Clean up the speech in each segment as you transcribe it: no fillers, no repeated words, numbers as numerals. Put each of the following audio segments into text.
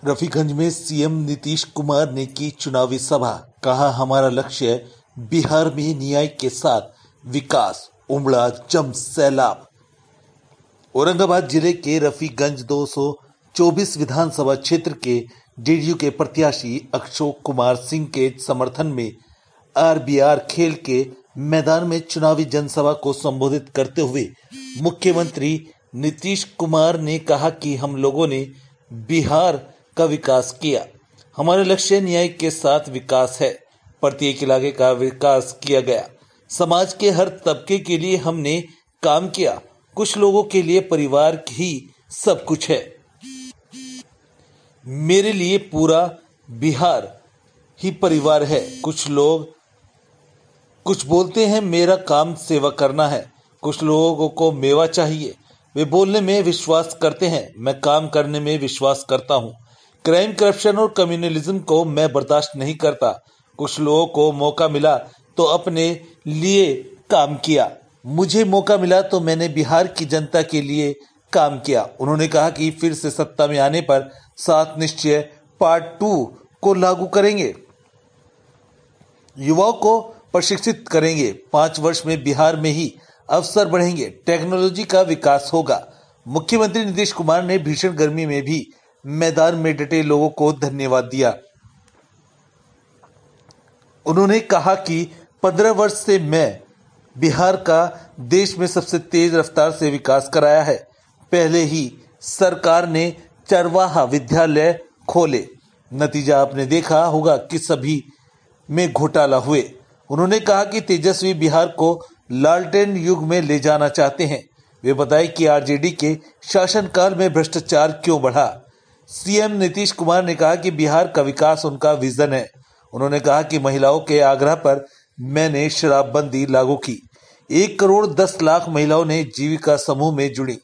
रफीगंज में सीएम नीतीश कुमार ने की चुनावी सभा। कहा, हमारा लक्ष्य बिहार में न्याय के साथ विकास। उमड़ा जम सैलाब। औरंगाबाद जिले के रफीगंज 224 विधानसभा क्षेत्र के जेडीयू के प्रत्याशी अशोक कुमार सिंह के समर्थन में आरबीआर खेल के मैदान में चुनावी जनसभा को संबोधित करते हुए मुख्यमंत्री नीतीश कुमार ने कहा कि हम लोगों ने बिहार का विकास किया। हमारा लक्ष्य न्याय के साथ विकास है। प्रत्येक इलाके का विकास किया गया। समाज के हर तबके के लिए हमने काम किया। कुछ लोगों के लिए परिवार ही सब कुछ है। मेरे लिए पूरा बिहार ही परिवार है। कुछ लोग कुछ बोलते हैं, मेरा काम सेवा करना है। कुछ लोगों को मेवा चाहिए। वे बोलने में विश्वास करते हैं, मैं काम करने में विश्वास करता हूँ। क्राइम, करप्शन और कम्युनलिज्म को मैं बर्दाश्त नहीं करता। कुछ लोगों को मौका मिला तो अपने लिए काम किया। मुझे मौका मिला तो मैंने बिहार की जनता के लिए काम किया। उन्होंने कहा कि फिर से सत्ता में आने पर 7 निश्चय पार्ट 2 को लागू करेंगे। युवाओं को प्रशिक्षित करेंगे। 5 वर्ष में बिहार में ही अवसर बढ़ेंगे। टेक्नोलॉजी का विकास होगा। मुख्यमंत्री नीतीश कुमार ने भीषण गर्मी में भी मैदान में डटे लोगों को धन्यवाद दिया। उन्होंने कहा कि 15 वर्ष से मैं बिहार का देश में सबसे तेज रफ्तार से विकास कराया है। पहले ही सरकार ने चरवाहा विद्यालय खोले। नतीजा आपने देखा होगा कि सभी में घोटाला हुए। उन्होंने कहा कि तेजस्वी बिहार को लालटेन युग में ले जाना चाहते हैं। वे बताए कि आरजेडी के शासनकाल में भ्रष्टाचार क्यों बढ़ा। सीएम नीतीश कुमार ने कहा कि बिहार का विकास उनका विजन है। उन्होंने कहा कि महिलाओं के आग्रह पर मैंने शराबबंदी लागू की। 1 करोड़ 10 लाख महिलाओं ने जीविका समूह में जुड़ी।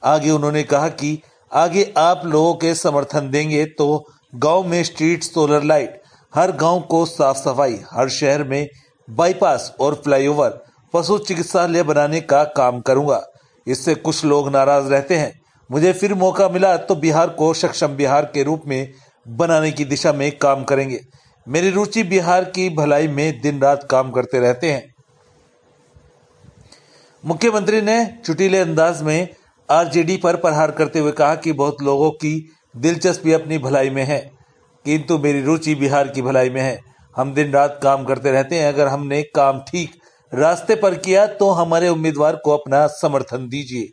आगे उन्होंने कहा कि आगे आप लोगों के समर्थन देंगे तो गांव में स्ट्रीट सोलर लाइट, हर गांव को साफ सफाई, हर शहर में बाईपास और फ्लाईओवर, पशु चिकित्सालय बनाने का काम करूंगा। इससे कुछ लोग नाराज रहते हैं। मुझे फिर मौका मिला तो बिहार को सक्षम बिहार के रूप में बनाने की दिशा में काम करेंगे। मेरी रुचि बिहार की भलाई में दिन रात काम करते रहते हैं। मुख्यमंत्री ने चुटीले अंदाज में आरजेडी पर प्रहार करते हुए कहा कि बहुत लोगों की दिलचस्पी अपनी भलाई में है, किंतु मेरी रुचि बिहार की भलाई में है। हम दिन रात काम करते रहते हैं। अगर हमने काम ठीक रास्ते पर किया तो हमारे उम्मीदवार को अपना समर्थन दीजिए।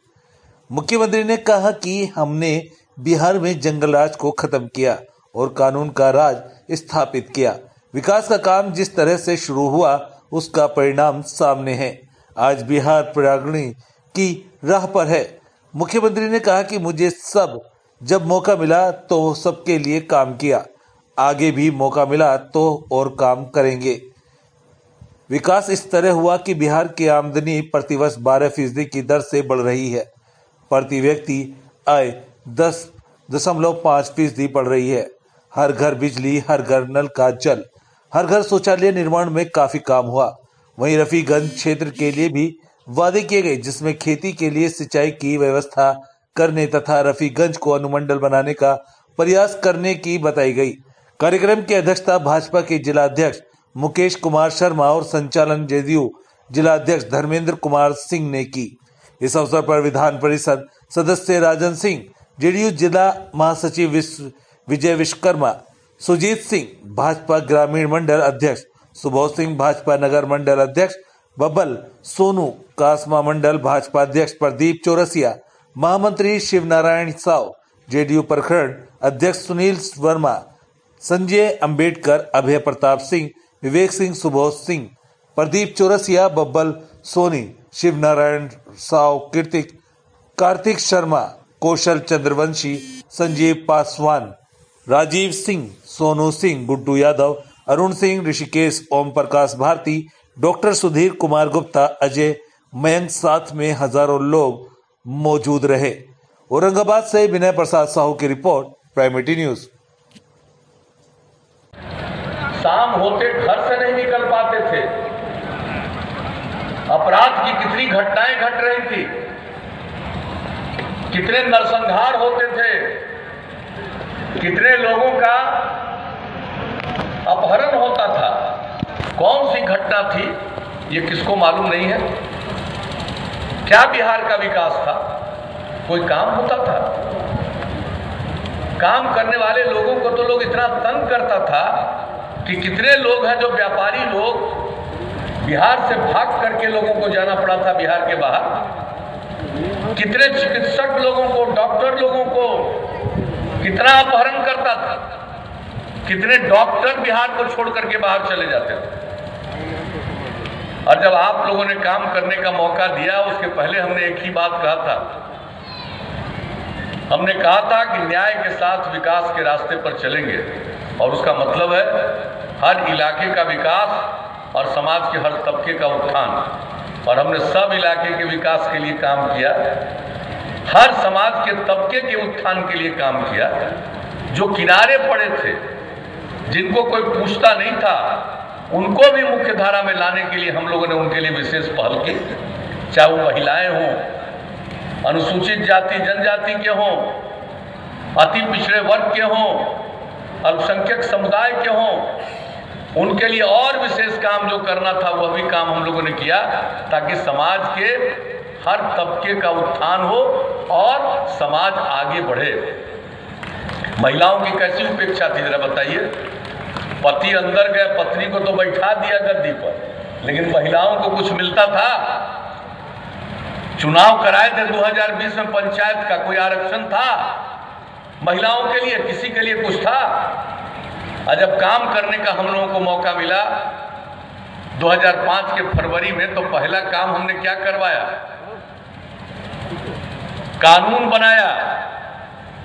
मुख्यमंत्री ने कहा कि हमने बिहार में जंगल राज को खत्म किया और कानून का राज स्थापित किया। विकास का काम जिस तरह से शुरू हुआ उसका परिणाम सामने है। आज बिहार प्रगति की राह पर है। मुख्यमंत्री ने कहा कि मुझे जब मौका मिला तो सबके लिए काम किया। आगे भी मौका मिला तो और काम करेंगे। विकास इस तरह हुआ कि बिहार की आमदनी प्रतिवर्ष 12% की दर से बढ़ रही है। प्रति व्यक्ति आय 10.5% बढ़ रही है। हर घर बिजली, हर घर नल का जल, हर घर शौचालय निर्माण में काफी काम हुआ। वहीं रफीगंज क्षेत्र के लिए भी वादे किए गए, जिसमें खेती के लिए सिंचाई की व्यवस्था करने तथा रफीगंज को अनुमंडल बनाने का प्रयास करने की बताई गई। कार्यक्रम की अध्यक्षता भाजपा के जिला अध्यक्ष मुकेश कुमार शर्मा और संचालन जेडीयू जिला अध्यक्ष धर्मेंद्र कुमार सिंह ने की। इस अवसर पर विधान परिषद सदस्य राजन सिंह, जेडीयू जिला महासचिव विजय विश्वकर्मा, सुजीत सिंह भाजपा ग्रामीण मंडल अध्यक्ष, सुबोध सिंह भाजपा नगर मंडल अध्यक्ष, बबल सोनू कासमा मंडल भाजपा अध्यक्ष, प्रदीप चौरसिया महामंत्री, शिवनारायण साव जेडीयू प्रखंड अध्यक्ष, सुनील वर्मा, संजय अंबेडकर, अभय प्रताप सिंह, विवेक सिंह, सुबोध सिंह, प्रदीप चौरसिया, बब्बल सोनी, शिवनारायण साव, कार्तिक शर्मा, कौशल चंद्रवंशी, संजीव पासवान, राजीव सिंह, सोनू सिंह, गुड्डू यादव, अरुण सिंह, ऋषिकेश, ओम प्रकाश भारती, डॉक्टर सुधीर कुमार गुप्ता, अजय, मयंक, साथ में हजारों लोग मौजूद रहे। औरंगाबाद से विनय प्रसाद साहू की रिपोर्ट, प्राइम न्यूज। शाम होते घर से नहीं निकल पाते थे। अपराध की कितनी घटनाएं घट रही थी, कितने नरसंहार होते थे। कितने लोगों का अपहरण होता था, कौन सी घटना थी, ये किसको मालूम नहीं है। क्या बिहार का विकास था? कोई काम होता था? काम करने वाले लोगों को तो लोग इतना तंग करता था कि कितने लोग हैं जो व्यापारी लोग बिहार से भाग करके लोगों को जाना पड़ा था बिहार के बाहर। कितने चिकित्सक लोगों को, डॉक्टर लोगों को कितना अपहरण करता था। कितने डॉक्टर बिहार को छोड़ करके बाहर चले जाते थे। और जब आप लोगों ने काम करने का मौका दिया, उसके पहले हमने एक ही बात कहा था। हमने कहा था कि न्याय के साथ विकास के रास्ते पर चलेंगे, और उसका मतलब है हर इलाके का विकास और समाज के हर तबके का उत्थान। और हमने सब इलाके के विकास के लिए काम किया, हर समाज के तबके के उत्थान के लिए काम किया। जो किनारे पड़े थे, जिनको कोई पूछता नहीं था, उनको भी मुख्य धारा में लाने के लिए हम लोगों ने उनके लिए विशेष पहल की। चाहे वो महिलाएं हों, अनुसूचित जाति जनजाति के हों, अति पिछड़े वर्ग के हों, अल्पसंख्यक समुदाय के हों, उनके लिए और विशेष काम जो करना था वह भी काम हम लोगों ने किया, ताकि समाज के हर तबके का उत्थान हो और समाज आगे बढ़े। महिलाओं की कैसी उपेक्षा थी जरा बताइए। पति अंदर गए, पत्नी को तो बैठा दिया गद्दी पर, लेकिन महिलाओं को कुछ मिलता था? चुनाव कराए थे 2020 में पंचायत का, कोई आरक्षण था महिलाओं के लिए? किसी के लिए कुछ था? और जब काम करने का हम लोगों को मौका मिला 2005 के फरवरी में, तो पहला काम हमने क्या करवाया? कानून बनाया।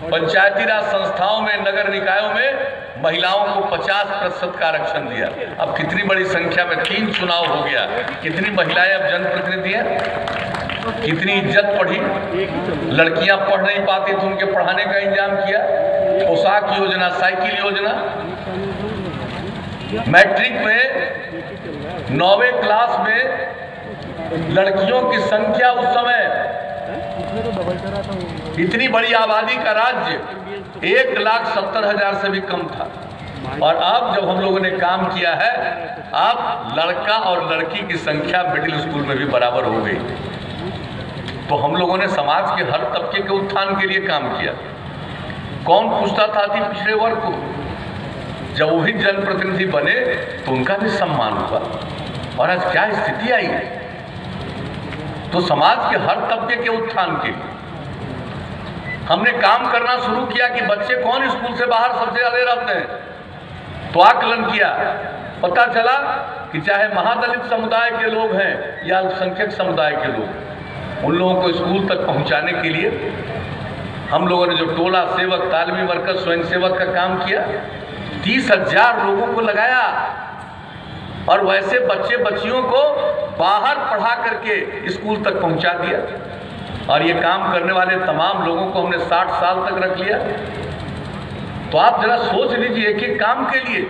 पंचायती राज संस्थाओं में, नगर निकायों में महिलाओं को 50% का आरक्षण दिया। अब कितनी बड़ी संख्या में 3 चुनाव हो गया, कितनी महिलाएं अब जनप्रतिनिधि हैं, कितनी इज्जत बढ़ी। लड़कियां पढ़ नहीं पाती तो उनके पढ़ाने का इंतजाम किया। पोशाक योजना, साइकिल योजना। मैट्रिक में 9वीं क्लास में लड़कियों की संख्या उस समय, इतनी बड़ी आबादी का राज्य, 1,70,000 से भी कम था। और अब जब हम लोगों ने काम किया है, अब लड़का और लड़की की संख्या मिडिल स्कूल में भी बराबर हो गई। तो हम लोगों ने समाज के हर तबके के उत्थान के लिए काम किया। कौन पूछता था अति पिछड़े वर्ग को? जब वही जनप्रतिनिधि बने तो उनका भी सम्मान हुआ। और आज क्या स्थिति आई है? तो समाज के हर तबके के उत्थान के लिए हमने काम करना शुरू किया कि बच्चे कौन स्कूल से बाहर सबसे ज्यादा रहते हैं। तो आकलन किया, पता चला कि चाहे महादलित समुदाय के लोग हैं या अल्पसंख्यक समुदाय के लोग, उन लोगों को स्कूल तक पहुंचाने के लिए हम लोगों ने जो टोला सेवक, तालमी वर्कर, स्वयं सेवक का काम किया, 30,000 लोगों को लगाया और वैसे बच्चे बच्चियों को बाहर पढ़ा करके स्कूल तक पहुंचा दिया। और ये काम करने वाले तमाम लोगों को हमने 60 साल तक रख लिया। तो आप जरा सोच लीजिए, एक एक काम के लिए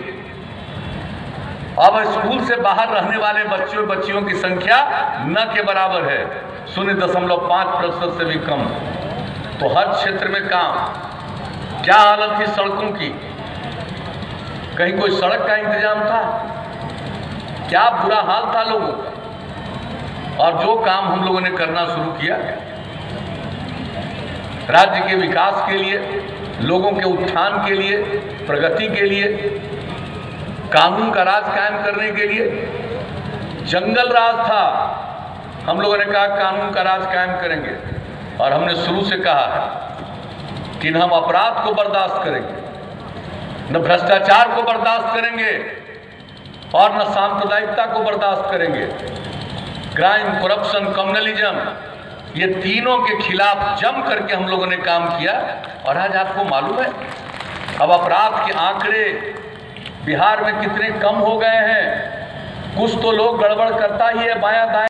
अब स्कूल से बाहर रहने वाले बच्चों बच्चियों की संख्या न के बराबर है, 0.5% से भी कम। तो हर क्षेत्र में काम। क्या हालत थी सड़कों की? कहीं कोई सड़क का इंतजाम था? क्या बुरा हाल था लोगों का। और जो काम हम लोगों ने करना शुरू किया राज्य के विकास के लिए, लोगों के उत्थान के लिए, प्रगति के लिए, कानून का राज कायम करने के लिए। जंगल राज था, हम लोगों ने कहा कानून का राज कायम करेंगे। और हमने शुरू से कहा है कि न हम अपराध को बर्दाश्त करेंगे, न भ्रष्टाचार को बर्दाश्त करेंगे, और न सांप्रदायिकता को बर्दाश्त करेंगे। क्राइम, करप्शन, कम्युनलिज्म, ये तीनों के खिलाफ जम करके हम लोगों ने काम किया। और आज आपको मालूम है अब अपराध के आंकड़े बिहार में कितने कम हो गए हैं। कुछ तो लोग गड़बड़ करता ही है बायां दाएं।